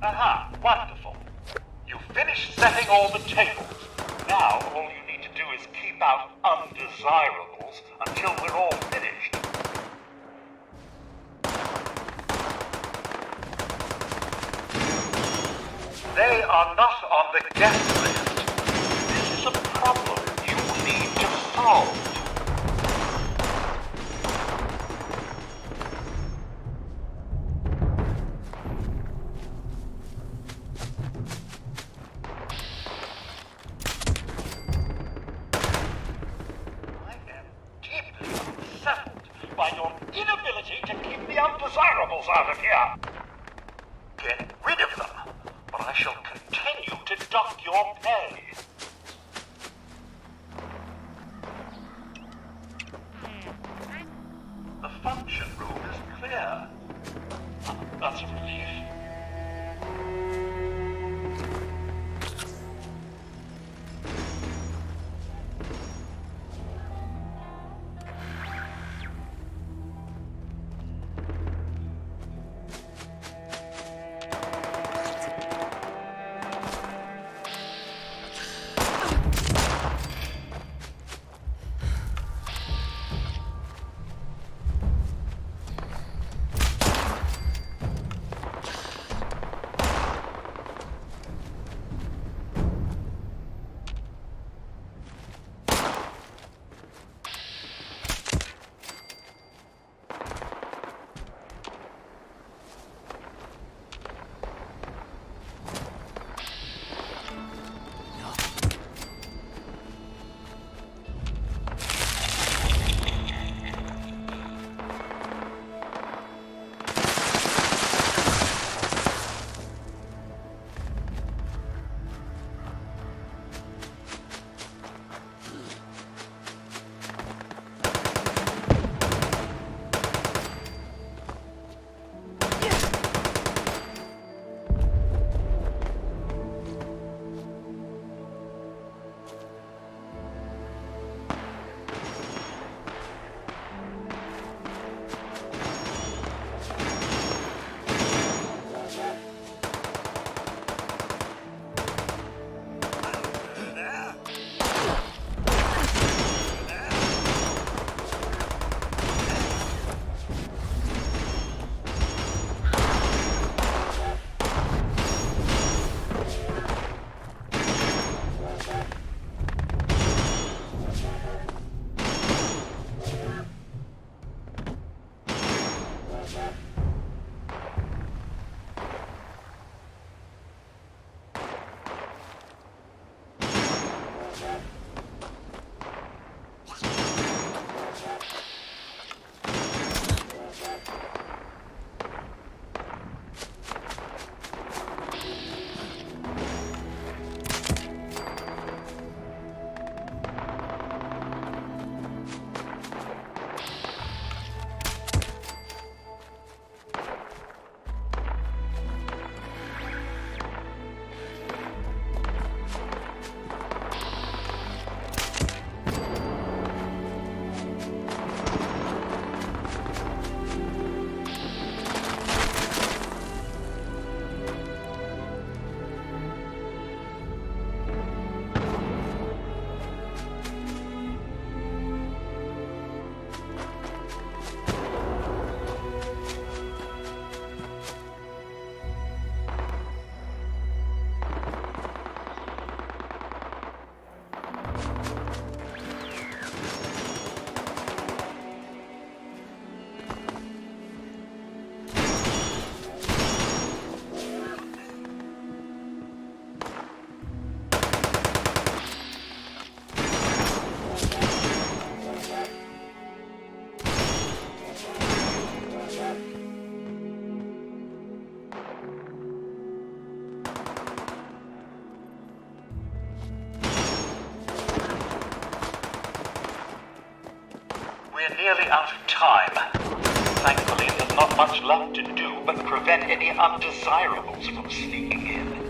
Aha, wonderful. You finished setting all the tables. Now all you need to do is keep out undesirables until we're all finished. They are not on the guest list. This is a problem you need to solve. By your inability to keep the undesirables out of here. Get rid of them, but I shall continue to dock your pay. The function room is clear. That's a relief. We're nearly out of time. Thankfully, there's not much left to do but prevent any undesirables from sneaking in.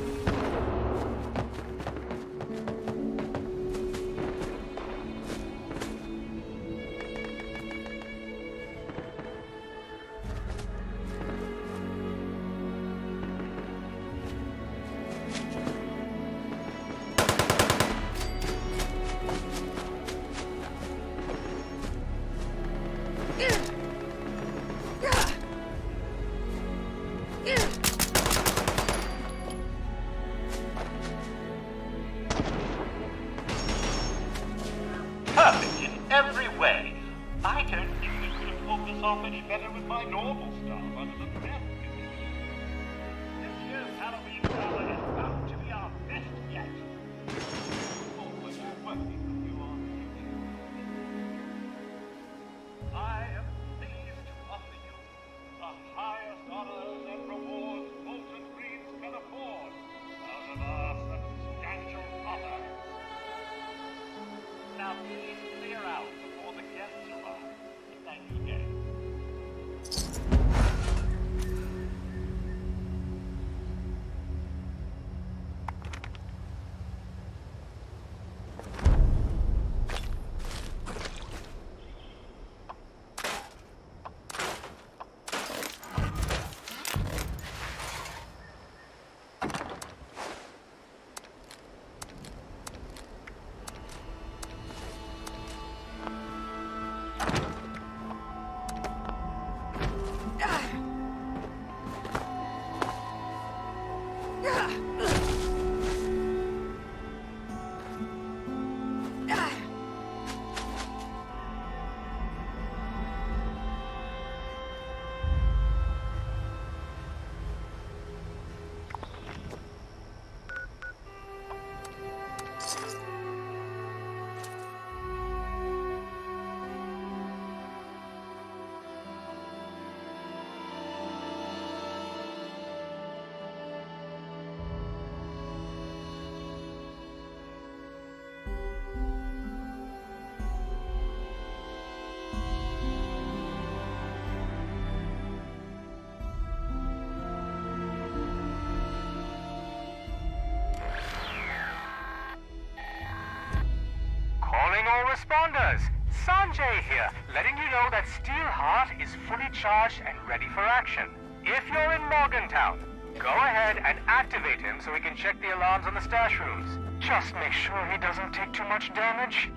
responders. Sanjay here, letting you know that Steelheart is fully charged and ready for action. If you're in Morgantown, go ahead and activate him so we can check the alarms on the stash rooms. Just make sure he doesn't take too much damage.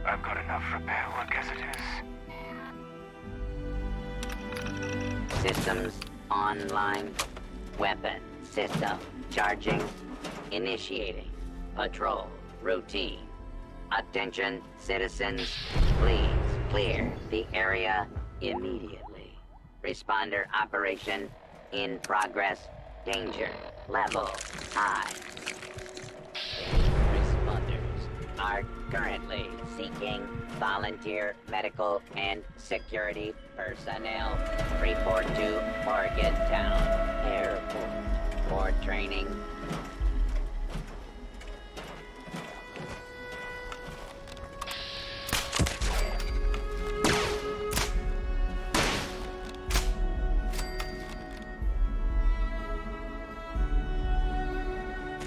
I've got enough repair work as it is. Systems online. Weapon system charging. Initiating. Patrol routine. Attention, citizens. Please clear the area immediately. Responder operation in progress. Danger level high. Responders are currently seeking volunteer medical and security personnel. Report to Morgantown Airport for training.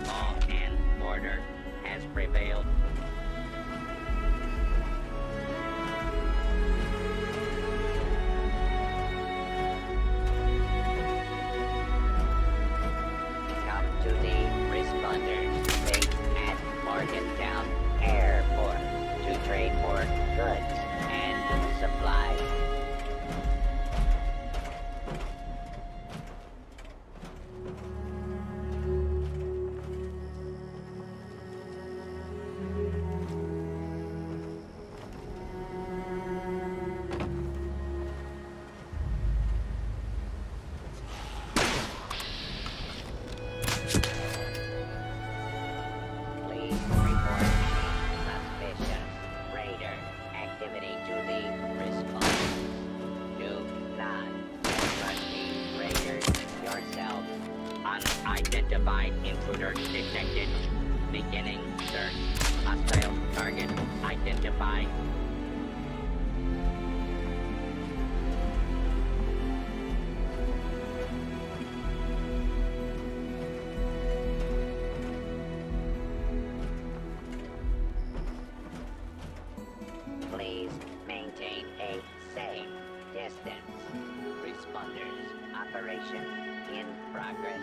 Law and order has prevailed. Come to the responders base at Morgantown Airport to trade for goods and supplies. Please report suspicious raider activity to the response. Do not confront these raiders yourself. Unidentified intruder detected. Beginning search. Hostile target identified. Please maintain a safe distance. Responders, operation in progress.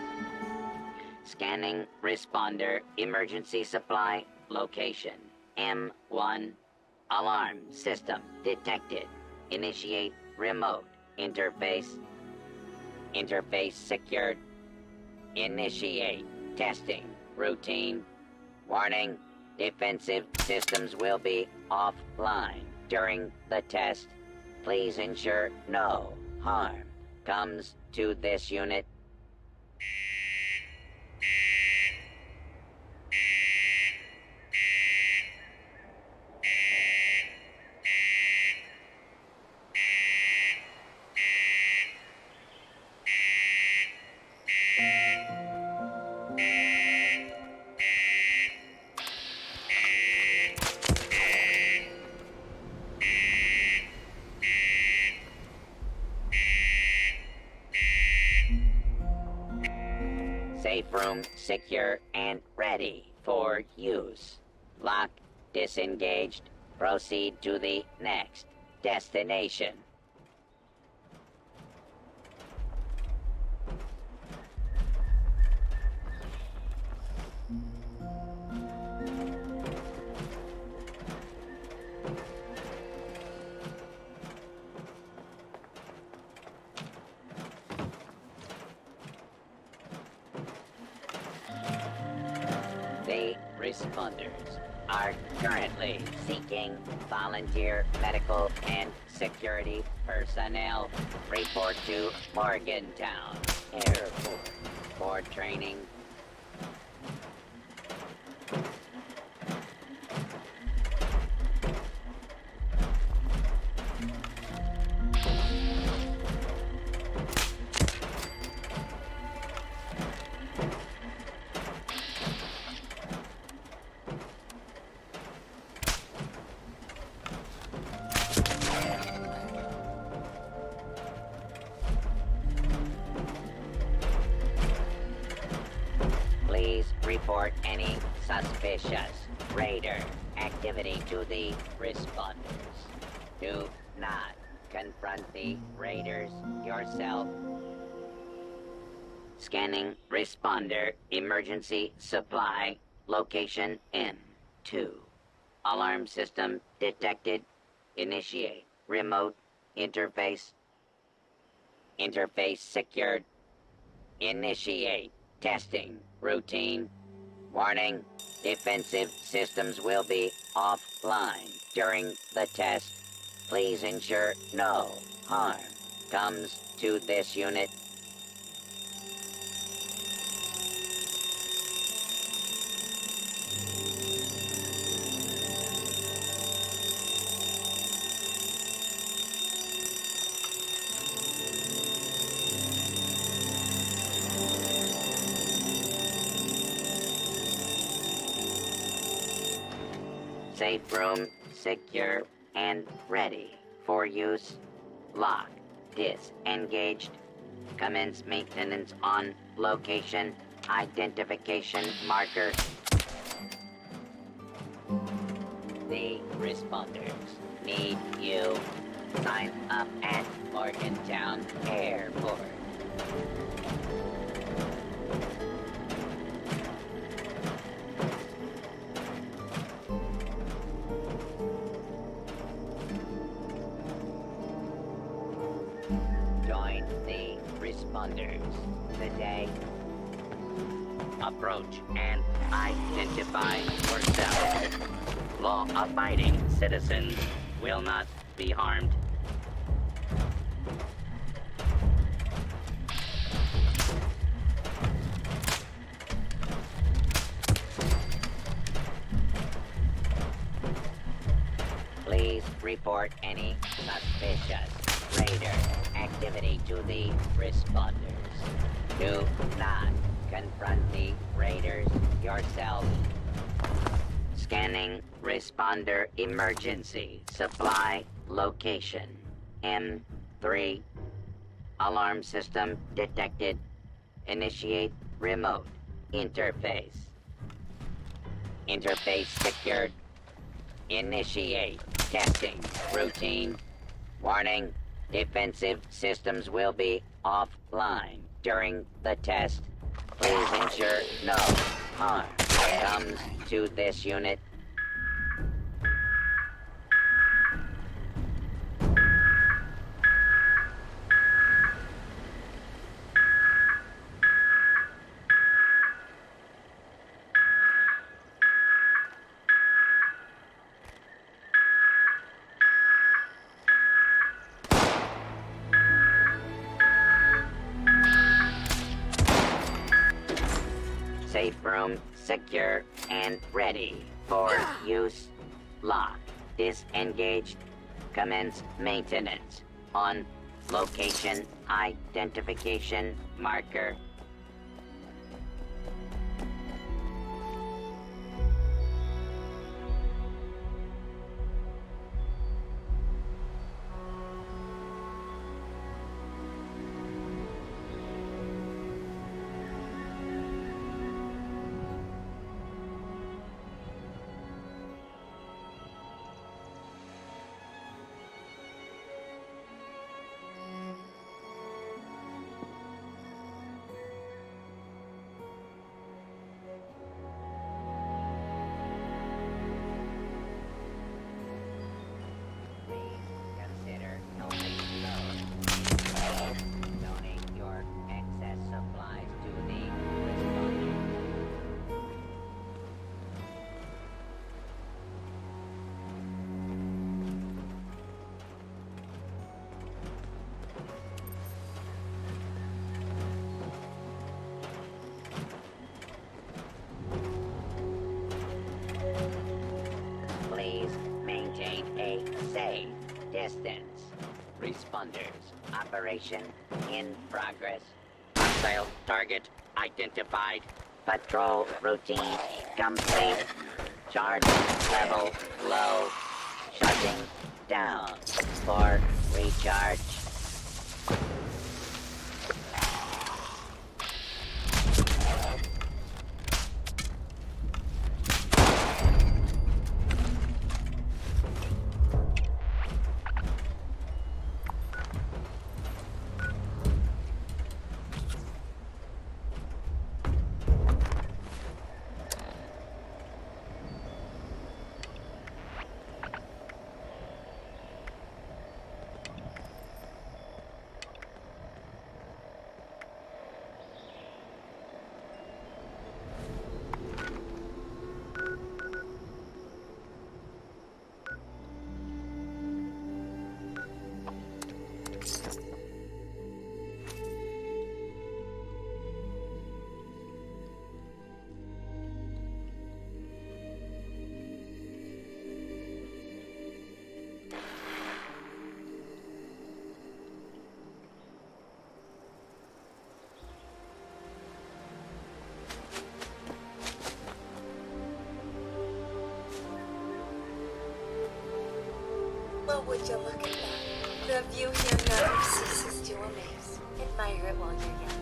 Scanning responder emergency supply location. M1. Alarm system detected. Initiate remote interface. Interface secured. Initiate testing routine. Warning. Defensive systems will be offline during the test. Please ensure no harm comes to this unit. Safe room secure and ready for use. Lock disengaged. Proceed to the next destination. The responders are currently seeking volunteer medical and security personnel. Report to Morgantown Airport for training. Please report any suspicious raider activity to the responders. Do not confront the raiders yourself. Scanning responder emergency supply location N2. Alarm system detected. Initiate remote interface. Interface secured. Initiate testing routine. Warning, defensive systems will be offline during the test. Please ensure no harm comes to this unit. Safe room secure and ready for use. Lock disengaged. Commence maintenance on location. Identification marker. The responders need you. Sign up at Morgantown Airport. Join the responders today. Approach and identify yourself. Law-abiding citizens will not be harmed. Please report any suspicious raider activity to the responders. Do not confront the raiders yourself. Scanning responder emergency supply location M3. Alarm system detected. Initiate remote interface. Interface secured. Initiate testing routine. Warning, defensive systems will be offline during the test. Please ensure no harm comes to this unit. Safe room secure and ready for use. Lock disengaged. Commence maintenance on location identification marker. Donate your excess supplies to the responder. Please maintain a safe distance. Responders, operation in progress. Hostile target identified. Patrol routine complete. Charge level low. Shutting down for recharge. would you look at that? The view here never ceases to amaze. Admire it while you're young.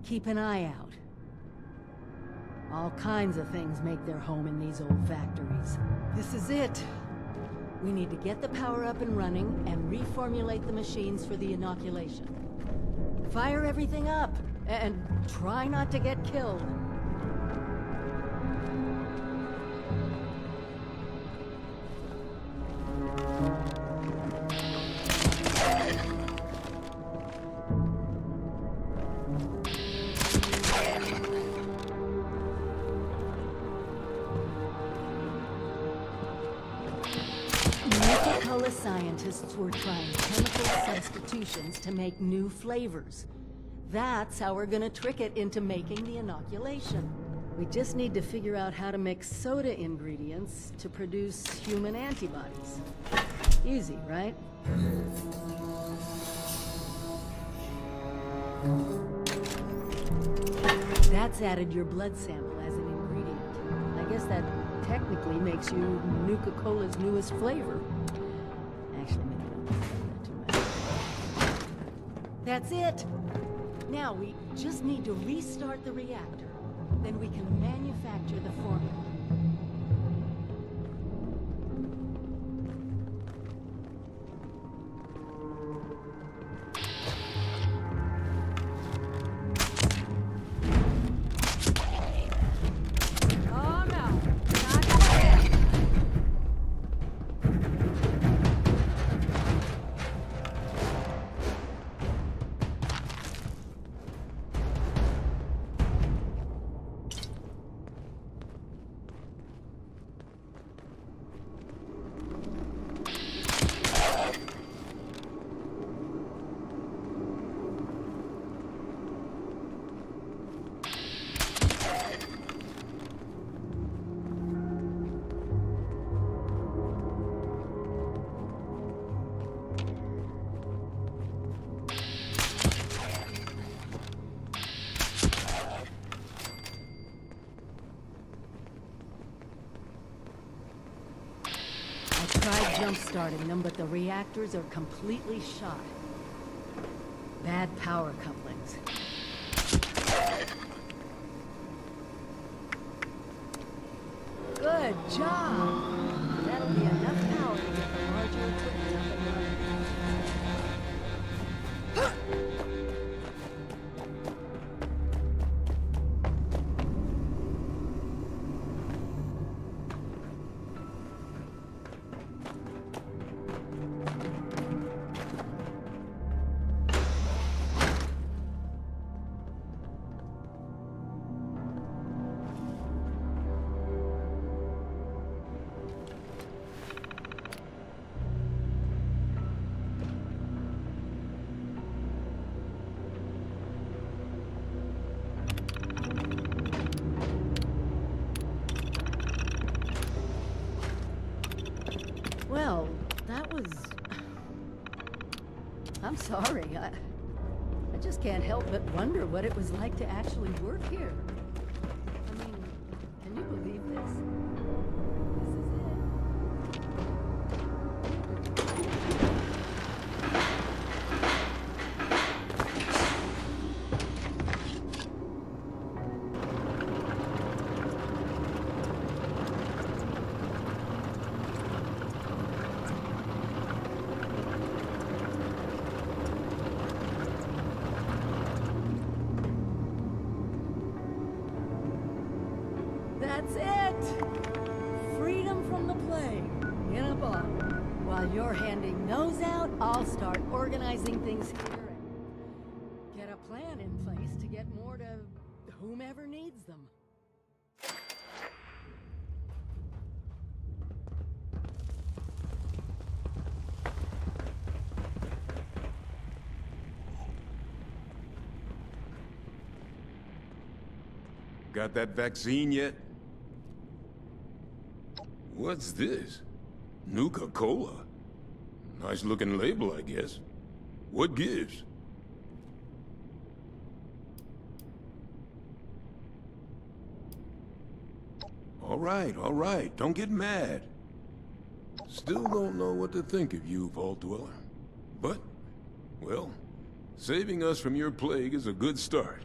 Keep an eye out. All kinds of things make their home in these old factories. This is it. We need to get the power up and running and reformulate the machines for the inoculation. Fire everything up and try not to get killed. Scientists were trying chemical substitutions to make new flavors. That's how we're gonna trick it into making the inoculation. We just need to figure out how to mix soda ingredients to produce human antibodies. Easy, right? That's added your blood sample as an ingredient. I guess that technically makes you Nuka-Cola's newest flavor. Actually, maybe not too much. That's it! Now we just need to restart the reactor. Then we can manufacture the formula. Tried jump-starting them, but the reactors are completely shot. Bad power couplings. Good job! That'll be enough power to get the larger equipment up and running. Well, that was... I'm sorry. I I just can't help but wonder what it was like to actually work here. I mean, can you believe this? That's it! Freedom from the plague, in a bottle. While you're handing those out, I'll start organizing things here and get a plan in place to get more to whomever needs them. Got that vaccine yet? What's this? Nuka-Cola? Nice looking label, I guess. What gives? All right. Don't get mad. Still don't know what to think of you, Vault Dweller. But, well, saving us from your plague is a good start.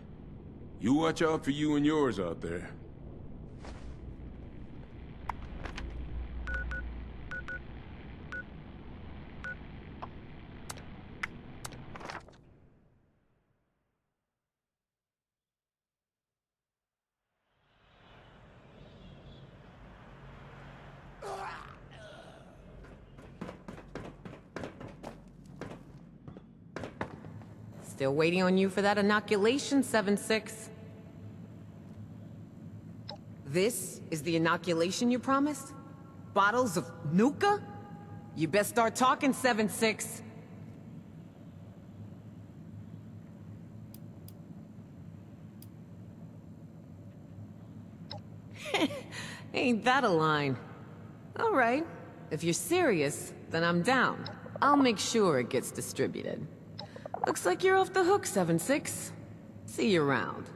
You watch out for you and yours out there. Still waiting on you for that inoculation, 7-6. This is the inoculation you promised? Bottles of Nuka? You best start talking, 7-6. Ain't that a line? All right. If you're serious, then I'm down. I'll make sure it gets distributed. Looks like you're off the hook, 7-6. See you around.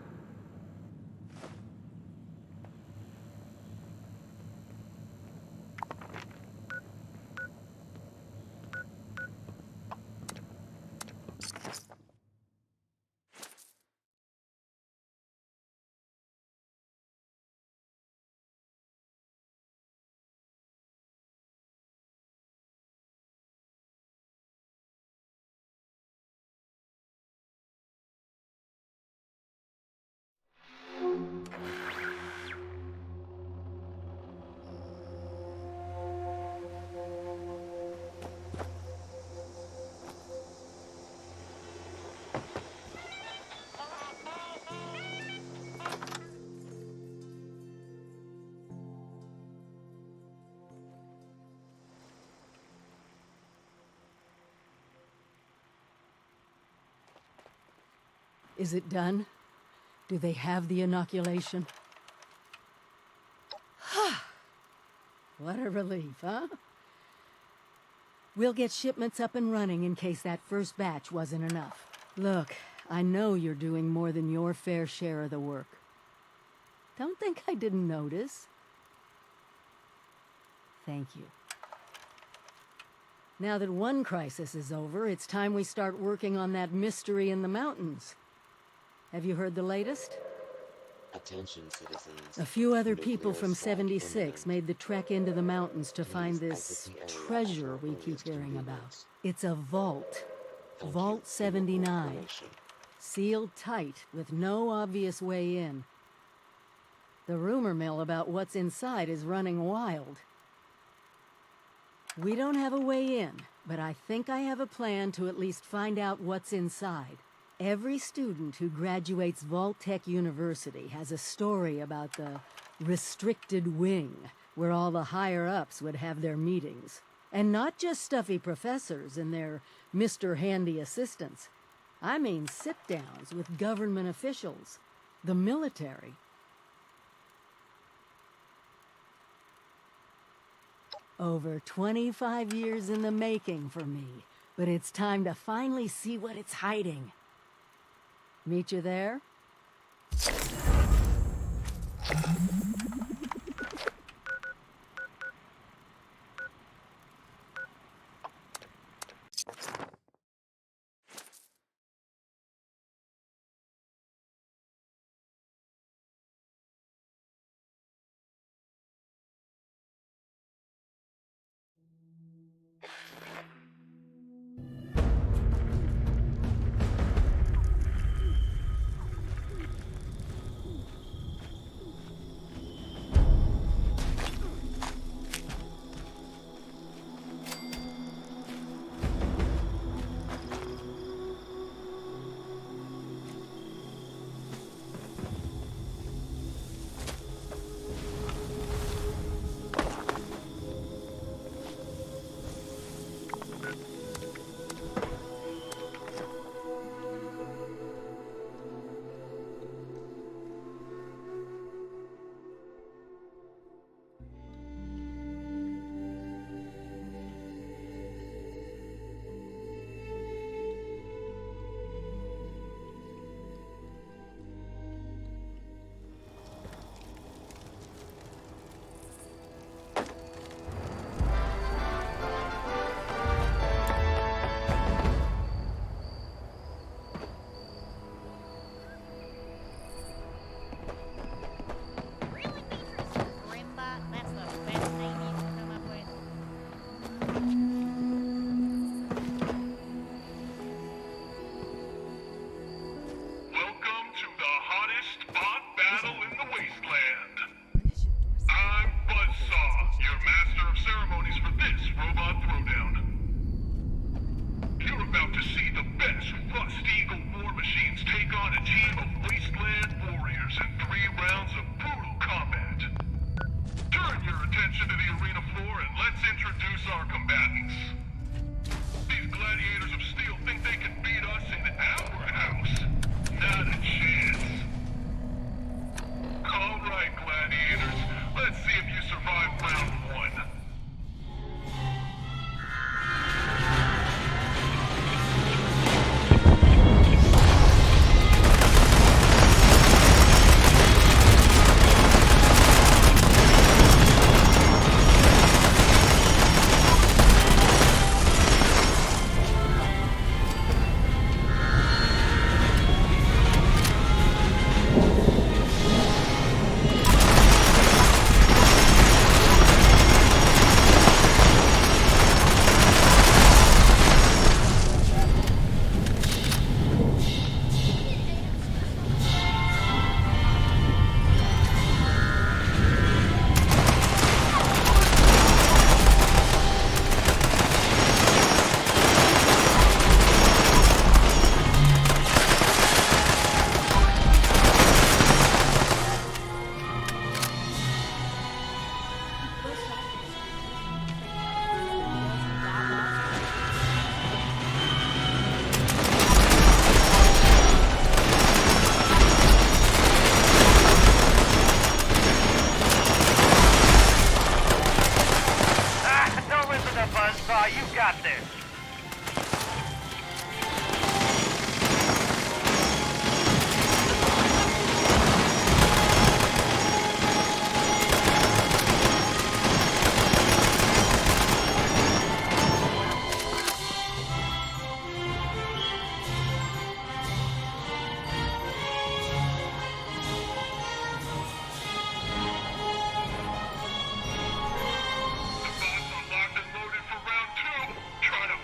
Is it done? Do they have the inoculation? What a relief, huh? We'll get shipments up and running in case that first batch wasn't enough. Look, I know you're doing more than your fair share of the work. Don't think I didn't notice. Thank you. Now that one crisis is over, it's time we start working on that mystery in the mountains. Have you heard the latest? Attention, citizens. A few other Nuclear people from strike 76 imminent. made the trek into the mountains to find Please this exit the area treasure at we your keep earliest hearing about. convenience. It's a vault. Thank Vault you for your 79. cooperation. Sealed tight, with no obvious way in. The rumor mill about what's inside is running wild. We don't have a way in, but I think I have a plan to at least find out what's inside. Every student who graduates Vault-Tec University has a story about the restricted wing, where all the higher-ups would have their meetings. And not just stuffy professors and their Mr. Handy assistants. I mean sit-downs with government officials, the military. Over 25 years in the making for me, but it's time to finally see what it's hiding. Meet you there? Welcome to the hottest bot battle in the wasteland. I'm Buzzsaw, your master of ceremonies for this robot throwdown. You're about to see the best Rust Eagle war machines take on a team of wasteland warriors in 3 rounds of brutal combat. Turn your attention to the arena floor and let's introduce our combatants. These gladiators of steel think they can beat us in our house. Not a chance. All right, gladiators. Let's see if you survive round 1. Don't listen to Buzzsaw, you got this. The bots are locked and loaded for round 2. Try to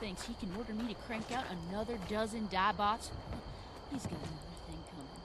thinks he can order me to crank out another dozen die bots, he's got another thing coming.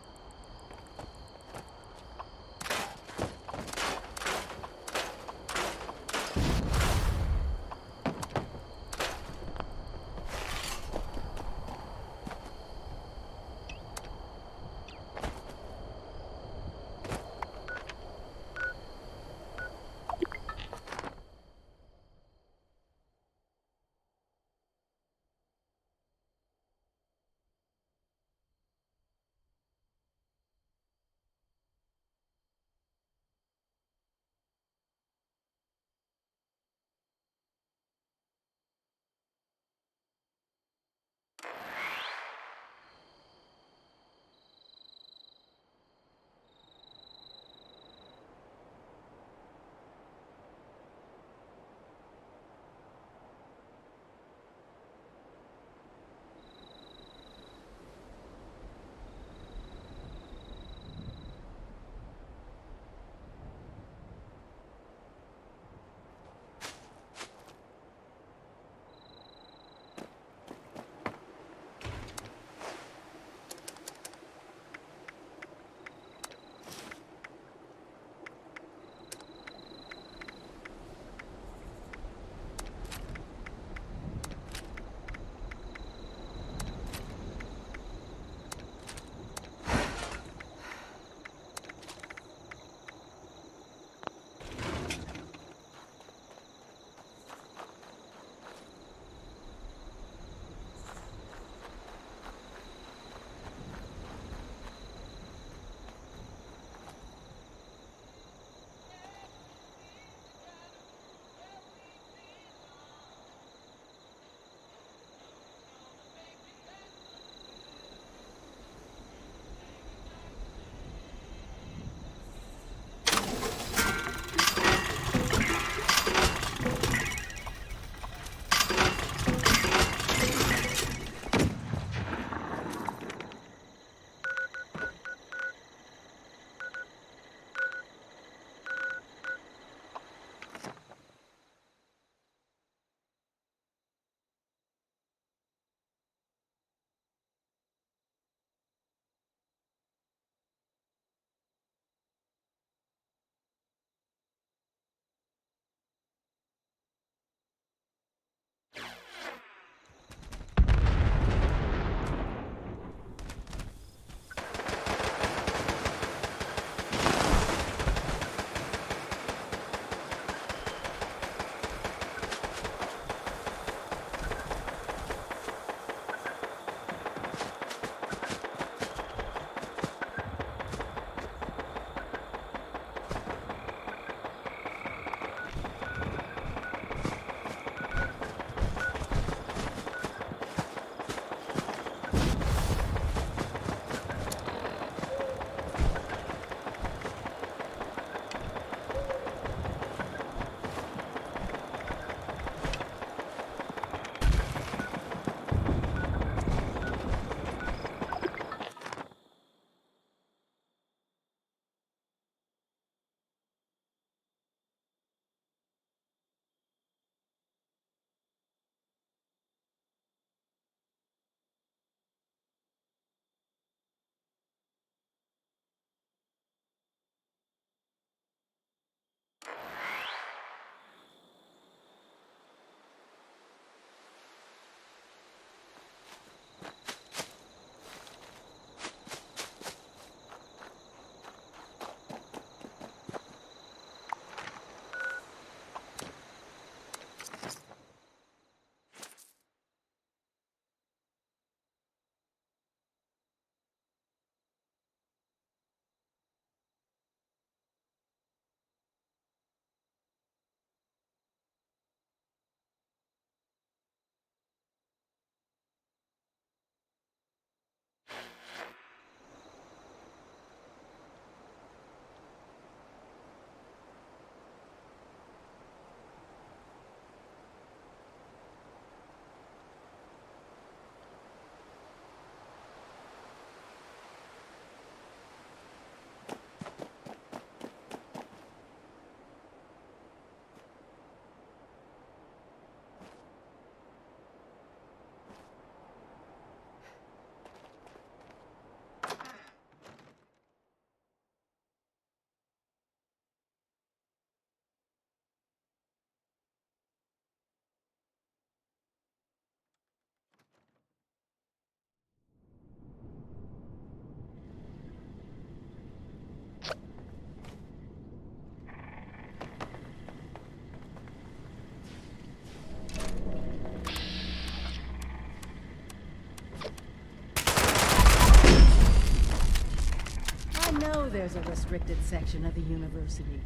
there's a restricted section of the university.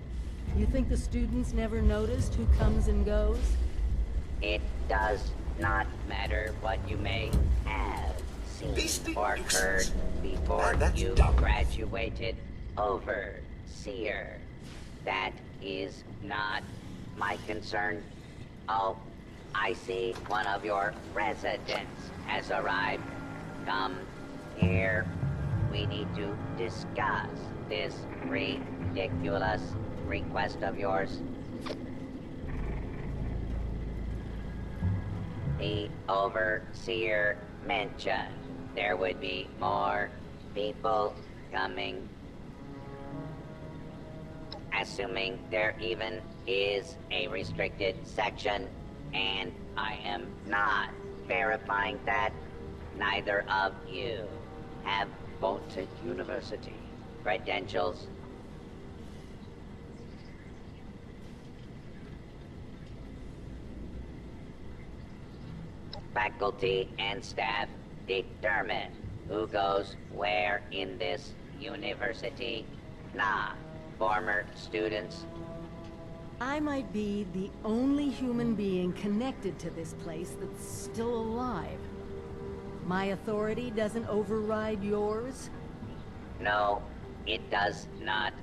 You think the students never noticed who comes and goes? It does not matter what you may have seen or heard before you graduated overseer. That is not my concern. Oh, I see one of your residents has arrived. Come here. We need to discuss this ridiculous request of yours. The overseer mentioned there would be more people coming. Assuming there even is a restricted section, and I am not verifying that, neither of you have Vaulted University credentials. Faculty and staff determine who goes where in this university, not former students. I might be the only human being connected to this place that's still alive. My authority doesn't override yours? No, it does not.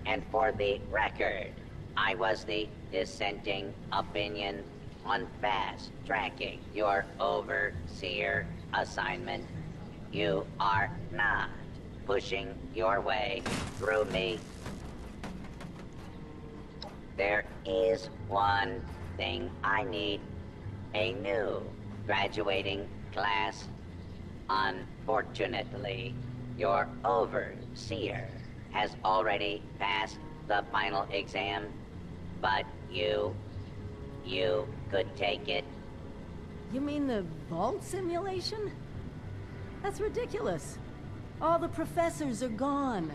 And for the record, I was the dissenting opinion on fast-tracking your overseer assignment. You are not pushing your way through me. There is one thing I need. A new graduating class. Unfortunately, your overseer has already passed the final exam, but you could take it. You mean the vault simulation? That's ridiculous. All the professors are gone.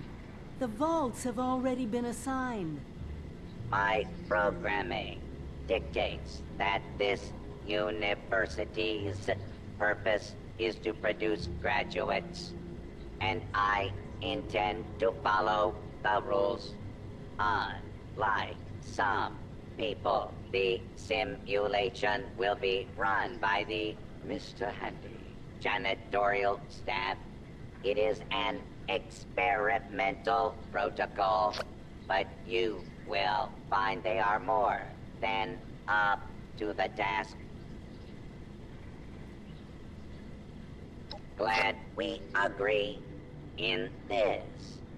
The vaults have already been assigned. My programming dictates that this university's purpose is to produce graduates, and I intend to follow the rules. Unlike some people, the simulation will be run by the Mr. Handy janitorial staff. It is an experimental protocol, but you will find they are more than up to the task. Glad we agree. In this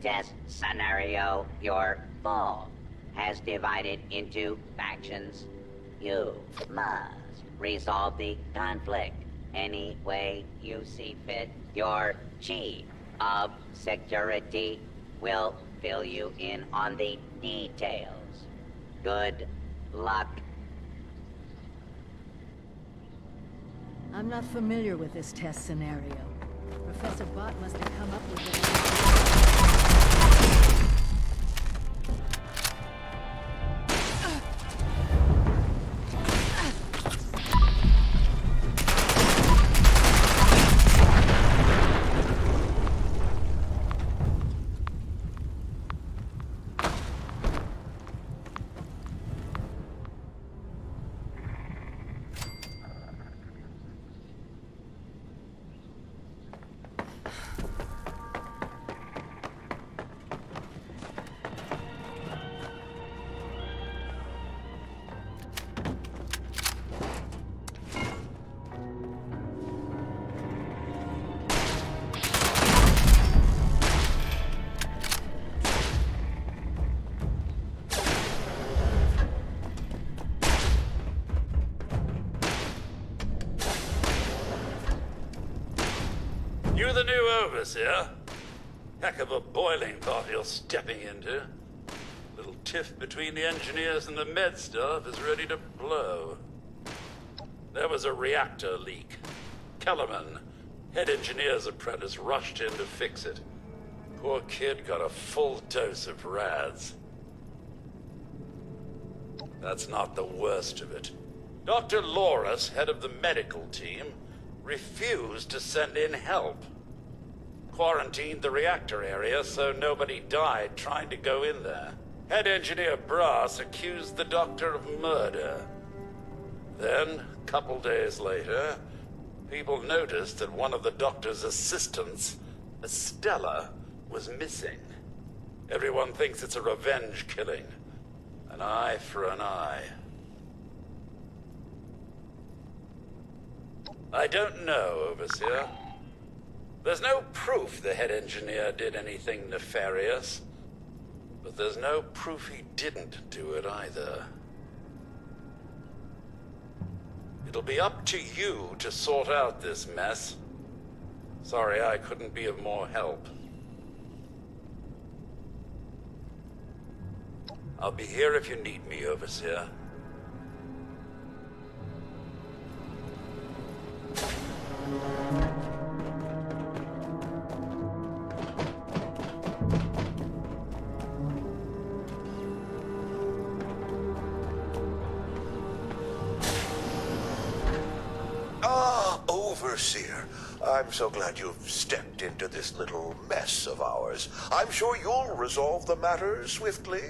test scenario, your vault has divided into factions. You must resolve the conflict any way you see fit. Your chief of security will fill you in on the details. Good luck. I'm not familiar with this test scenario. Professor Bott must have come up with it. You the new overseer? Heck of a boiling pot you're stepping into. Little tiff between the engineers and the med staff is ready to blow. There was a reactor leak. Kellerman, head engineer's apprentice, rushed in to fix it. Poor kid got a full dose of rads. That's not the worst of it. Dr. Loris, head of the medical team, refused to send in help. quarantined the reactor area so nobody died trying to go in there. Head engineer Brass accused the doctor of murder. Then, a couple days later, people noticed that one of the doctor's assistants, Estella, was missing. Everyone thinks it's a revenge killing. An eye for an eye. I don't know, Overseer. There's no proof the head engineer did anything nefarious. But there's no proof he didn't do it either. It'll be up to you to sort out this mess. Sorry I couldn't be of more help. I'll be here if you need me, Overseer. Overseer, I'm so glad you've stepped into this little mess of ours. I'm sure you'll resolve the matter swiftly.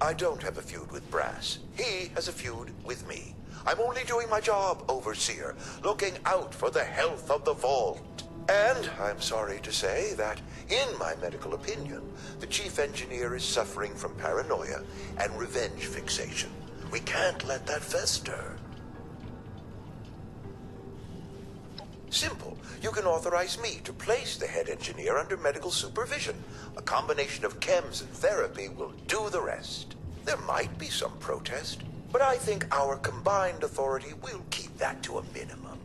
I don't have a feud with Brass. He has a feud with me. I'm only doing my job, Overseer, looking out for the health of the vault. And I'm sorry to say that, in my medical opinion, the chief engineer is suffering from paranoia and revenge fixation. We can't let that fester. Simple. You can authorize me to place the head engineer under medical supervision. A combination of chems and therapy will do the rest. There might be some protest, but I think our combined authority will keep that to a minimum.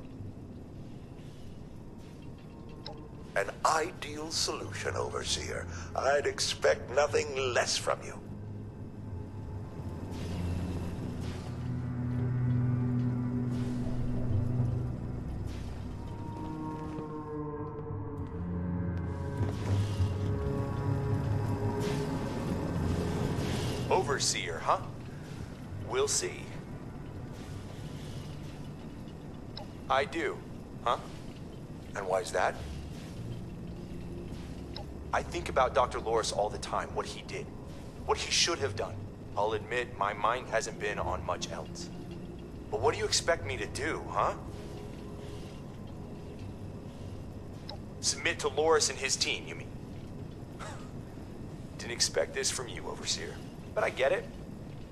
An ideal solution, Overseer. I'd expect nothing less from you. Overseer, huh? We'll see. I do, huh? And why's that? I think about Dr. Loris all the time, what he did, what he should have done. I'll admit, my mind hasn't been on much else. But what do you expect me to do, huh? Submit to Loris and his team, you mean? Didn't expect this from you, Overseer. But I get it.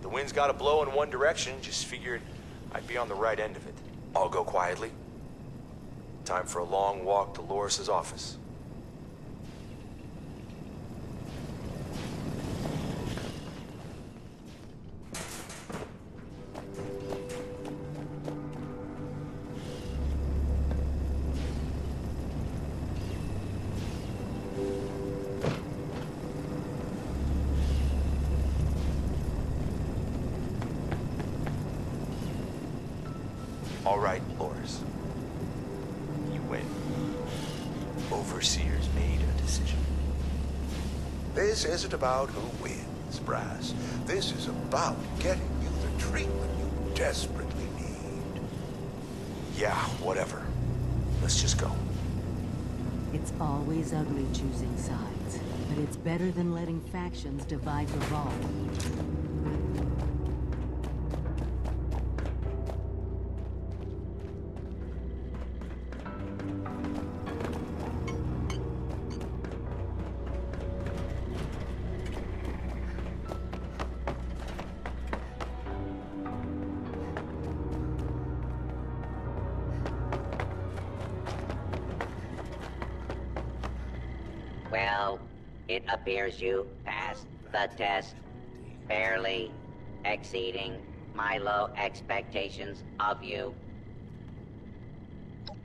The wind's gotta blow in one direction, just figured I'd be on the right end of it. I'll go quietly. Time for a long walk to Loris's office. All right, Loris. You win. Overseer's made a decision. This isn't about who wins, Brass. This is about getting you the treatment you desperately need. Yeah, whatever. Let's just go. It's always ugly choosing sides, but it's better than letting factions divide the vault. Well, it appears you passed the test, barely exceeding my low expectations of you.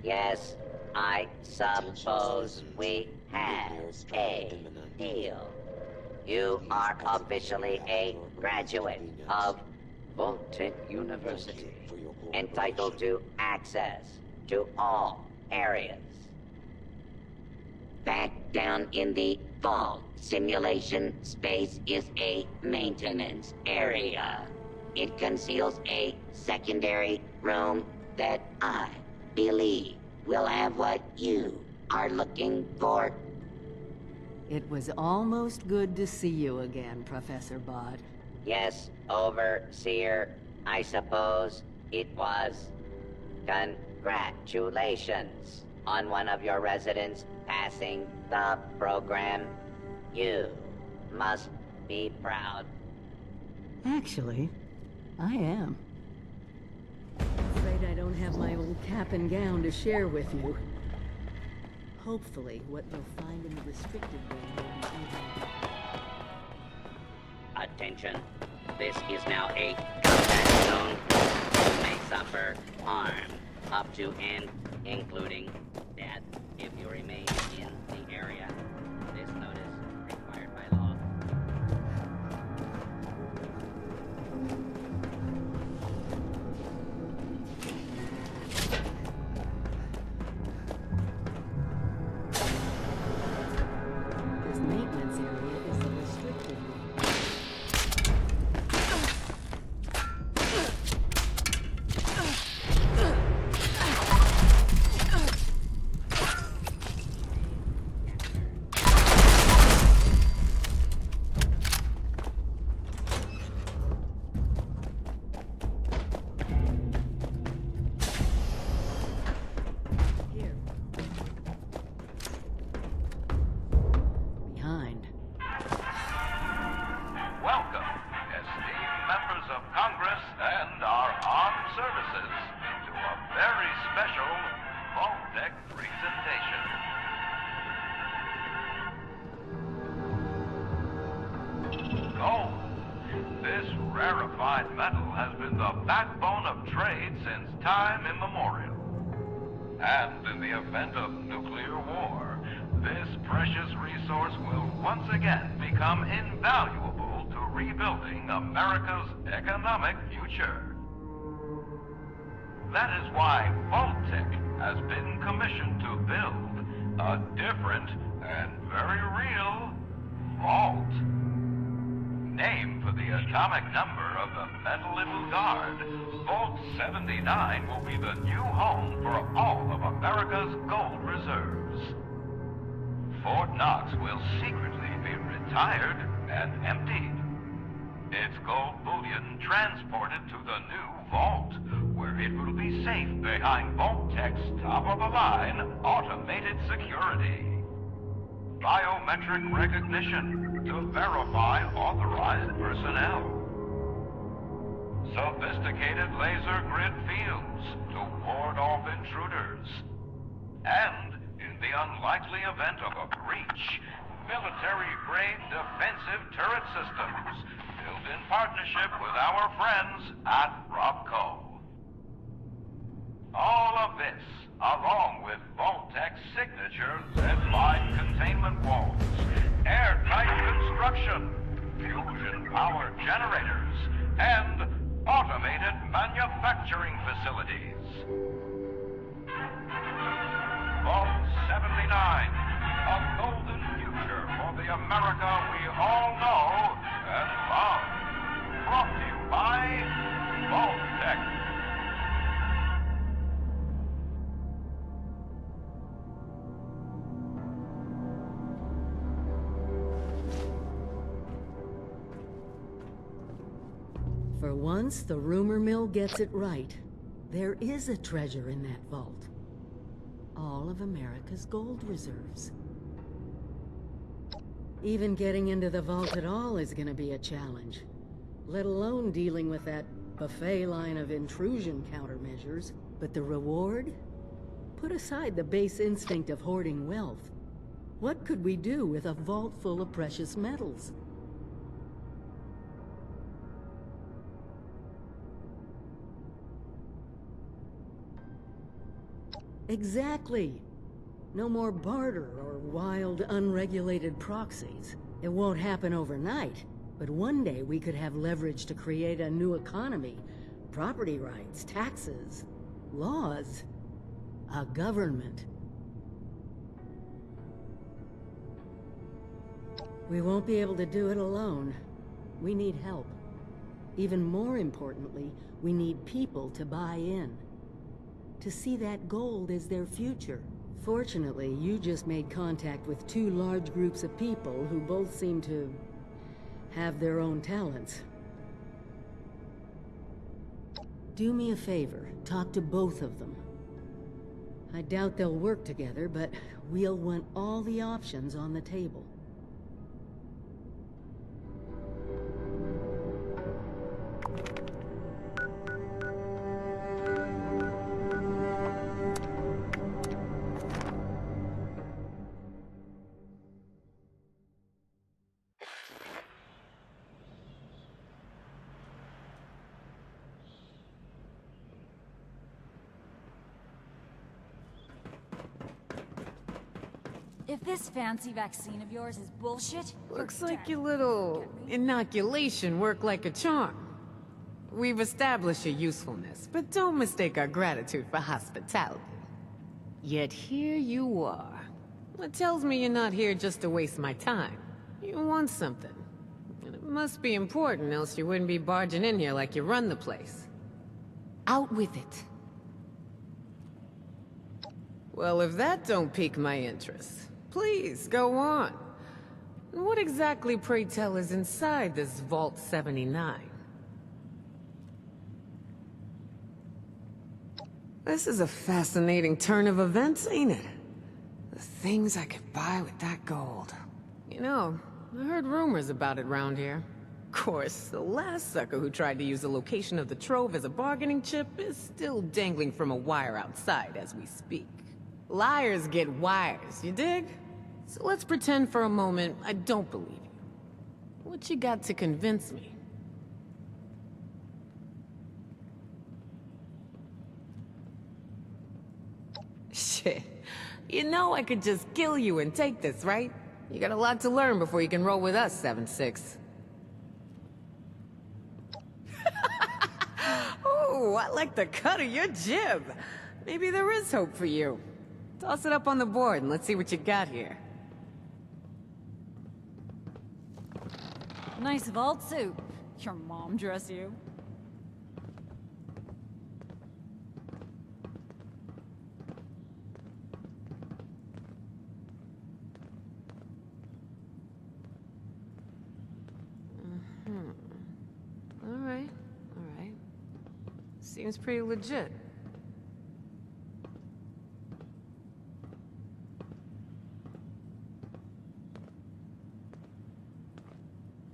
Yes, I suppose we have a deal. You are officially a graduate of Voltec University, entitled to access to all areas. Back down in the vault, simulation space is a maintenance area. It conceals a secondary room that I believe will have what you are looking for? It was almost good to see you again, Professor Bott. Yes, Overseer. I suppose it was. Congratulations on one of your residents passing the program. You must be proud. Actually, I am. Afraid I don't have my old cap and gown to share with you. Hopefully, what you'll find in the restricted room will be even. Attention. This is now a combat zone. You may suffer harm up to and including death if you remain in the area. This notice required by law. This maintenance area is the restricted room. Here. Behind. Welcome, esteemed members of Congress and our armed services, to a very special Vault-Tec presentation. Gold. This rarefied metal has been the backbone of trade since time immemorial. And in the event of nuclear war, this precious resource will once again become invaluable to rebuilding America's economic future. That is why Vault-Tec has been commissioned to build a different and very real vault. Named for the atomic number of the metal it will guard, Vault 79 will be the new home for all of America's gold reserves. Fort Knox will secretly be retired and emptied. Its gold bullion transported to the new vault, where it will be safe behind Vault-Tec's top-of-the-line automated security. Biometric recognition to verify authorized personnel. Sophisticated laser grid fields to ward off intruders. And, in the unlikely event of a breach, military-grade defensive turret systems built in partnership with our friends at Robco. All of this, along with Vault-Tec's signature lead-line containment walls, airtight construction, fusion-powered generators, and automated manufacturing facilities. Vault 79, a golden future for the America we all know and love. Brought to you by Vault-Tec. For once, the rumor mill gets it right. There is a treasure in that vault. All of America's gold reserves. Even getting into the vault at all is gonna be a challenge. Let alone dealing with that buffet line of intrusion countermeasures. But the reward? Put aside the base instinct of hoarding wealth. What could we do with a vault full of precious metals? Exactly. No more barter or wild, unregulated proxies. It won't happen overnight, but one day we could have leverage to create a new economy. Property rights, taxes, laws, a government. We won't be able to do it alone. We need help. Even more importantly, we need people to buy in. To see that gold as their future, Fortunately, you just made contact with two large groups of people who both seem to have their own talents. Do me a favor, talk to both of them. I doubt they'll work together, but we'll want all the options on the table. If this fancy vaccine of yours is bullshit, Looks you're like dead. your little inoculation worked like a charm. We've established your usefulness, but don't mistake our gratitude for hospitality. Yet here you are. That tells me you're not here just to waste my time. You want something. And it must be important, else you wouldn't be barging in here like you run the place. Out with it. Well, if that don't pique my interest, please, go on. What exactly, pray tell, is inside this Vault 79? This is a fascinating turn of events, ain't it? The things I could buy with that gold. You know, I heard rumors about it round here. Of course, the last sucker who tried to use the location of the trove as a bargaining chip is still dangling from a wire outside as we speak. Liars get wires, you dig? So let's pretend for a moment I don't believe you. What you got to convince me? Shit. You know I could just kill you and take this, right? You got a lot to learn before you can roll with us, 7-6. Oh, I like the cut of your jib. Maybe there is hope for you. Toss it up on the board and let's see what you got here. Nice vault suit. Your mom dress you. All right. Seems pretty legit.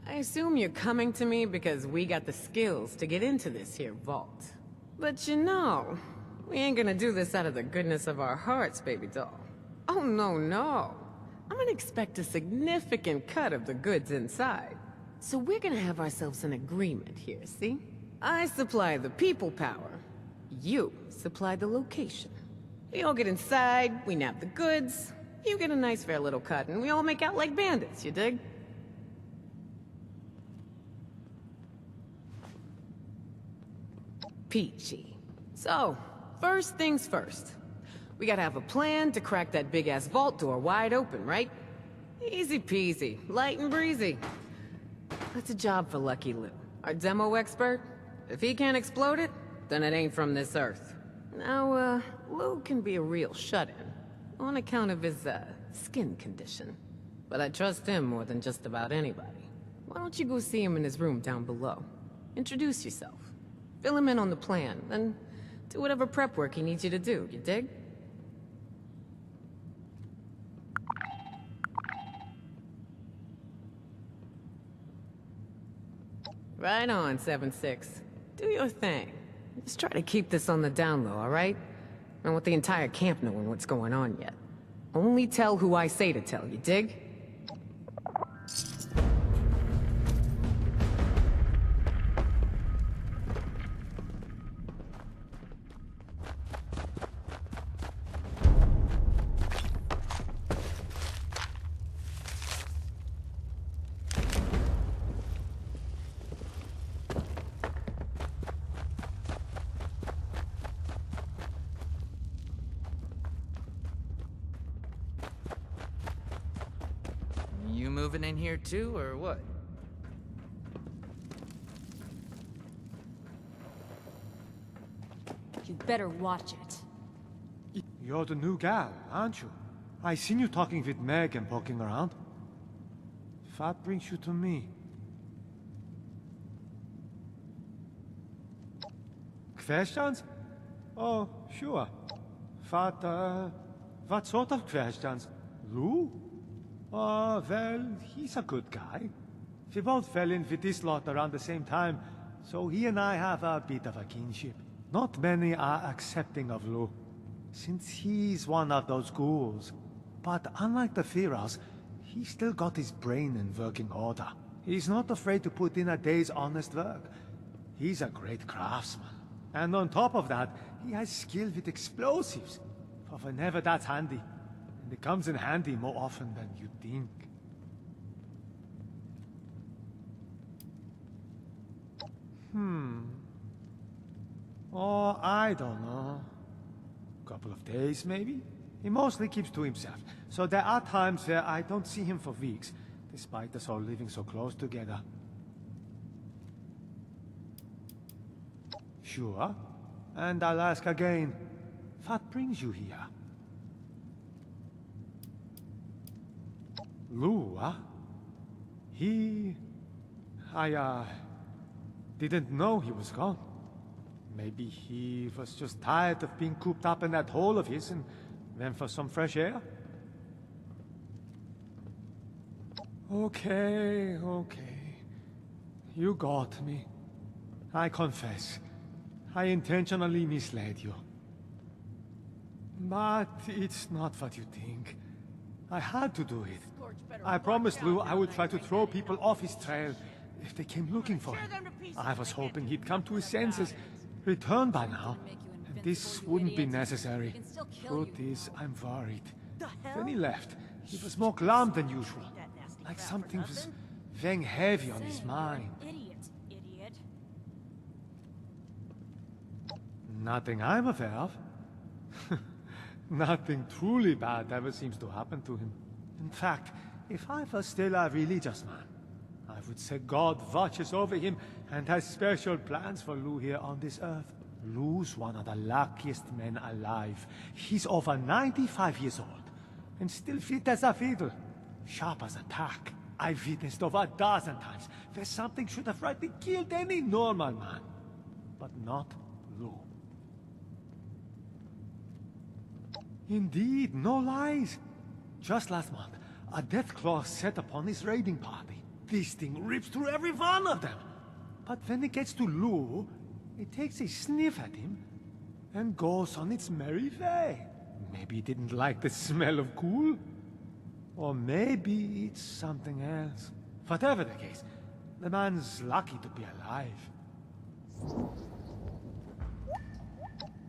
I assume you're coming to me because we got the skills to get into this here vault. But you know, we ain't gonna do this out of the goodness of our hearts, baby doll. Oh, no. I'm gonna expect a significant cut of the goods inside. So we're gonna have ourselves an agreement here, see? I supply the people power. You supply the location. We all get inside, we nab the goods, you get a nice fair little cut, and we all make out like bandits, you dig? Peachy. So, first things first. We gotta have a plan to crack that big-ass vault door wide open, right? Easy peasy, light and breezy. That's a job for Lucky Lou, our demo expert. If he can't explode it, then it ain't from this earth. Now, Lou can be a real shut-in, on account of his, skin condition. But I trust him more than just about anybody. Why don't you go see him in his room down below? Introduce yourself. Fill him in on the plan, then do whatever prep work he needs you to do, you dig? Right on, 7-6. Do your thing. Just try to keep this on the down low, alright? Don't want the entire camp knowing what's going on yet. Only tell who I say to tell, you dig? You moving in here too, or what? You better watch it. You're the new gal, aren't you? I seen you talking with Meg and poking around. What brings you to me? Questions? Oh, sure. What sort of questions? Lou? Oh, well, he's a good guy. We both fell in with this lot around the same time, so he and I have a bit of a kinship. Not many are accepting of Lou, since he's one of those ghouls. But unlike the Pharaohs, he's still got his brain in working order. He's not afraid to put in a day's honest work. He's a great craftsman. And on top of that, he has skill with explosives. For whenever that's handy. And it comes in handy more often than you think. Oh, I don't know. Couple of days, maybe? He mostly keeps to himself, so there are times where I don't see him for weeks, despite us all living so close together. Sure. And I'll ask again, what brings you here? Lou, huh? I didn't know he was gone. Maybe he was just tired of being cooped up in that hole of his and went for some fresh air? Okay. You got me. I confess. I intentionally misled you. But it's not what you think. I had to do it. I promised Lou I would try to throw people off his trail if they came looking for him. I was hoping he'd come to his senses, return by now, and this wouldn't be necessary. Truth is, I'm worried. When he left, he was more glum than usual, like something was weighing heavy on his mind. Idiot. Nothing I'm aware of. Nothing truly bad ever seems to happen to him. In fact, if I was still a religious man, I would say God watches over him and has special plans for Lou here on this earth. Lou's one of the luckiest men alive. He's over 95 years old, and still fit as a fiddle. Sharp as a tack. I've witnessed over a dozen times where something should have rightly killed any normal man. But not Lou. Indeed, no lies. Just last month, a death claw set upon his raiding party. This thing rips through every one of them. But when it gets to Lou, it takes a sniff at him and goes on its merry way. Maybe it didn't like the smell of ghoul. Or maybe it's something else. Whatever the case, the man's lucky to be alive.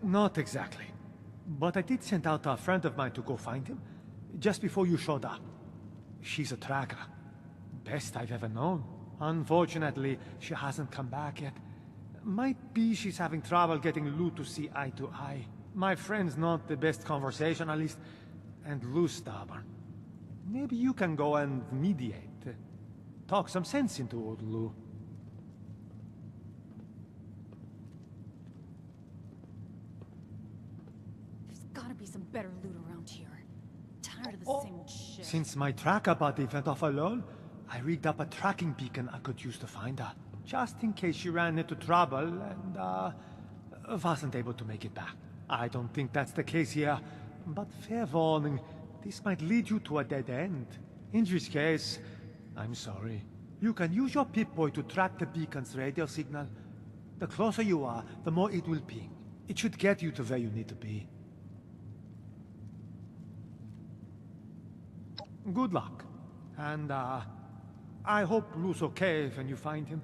Not exactly. But I did send out a friend of mine to go find him, just before you showed up. She's a tracker. Best I've ever known. Unfortunately, she hasn't come back yet. Might be she's having trouble getting Lou to see eye to eye. My friend's not the best conversationalist, and Lou's stubborn. Maybe you can go and mediate. Talk some sense into old Lou. There's gotta be some better loot around here. Tired of the same old shit. Since my tracker buddy went off alone, I rigged up a tracking beacon I could use to find her. Just in case she ran into trouble and, wasn't able to make it back. I don't think that's the case here, but fair warning, this might lead you to a dead end. In which case, I'm sorry. You can use your Pip-Boy to track the beacon's radio signal. The closer you are, the more it will ping. It should get you to where you need to be. Good luck. And, I hope Lou's okay when you find him.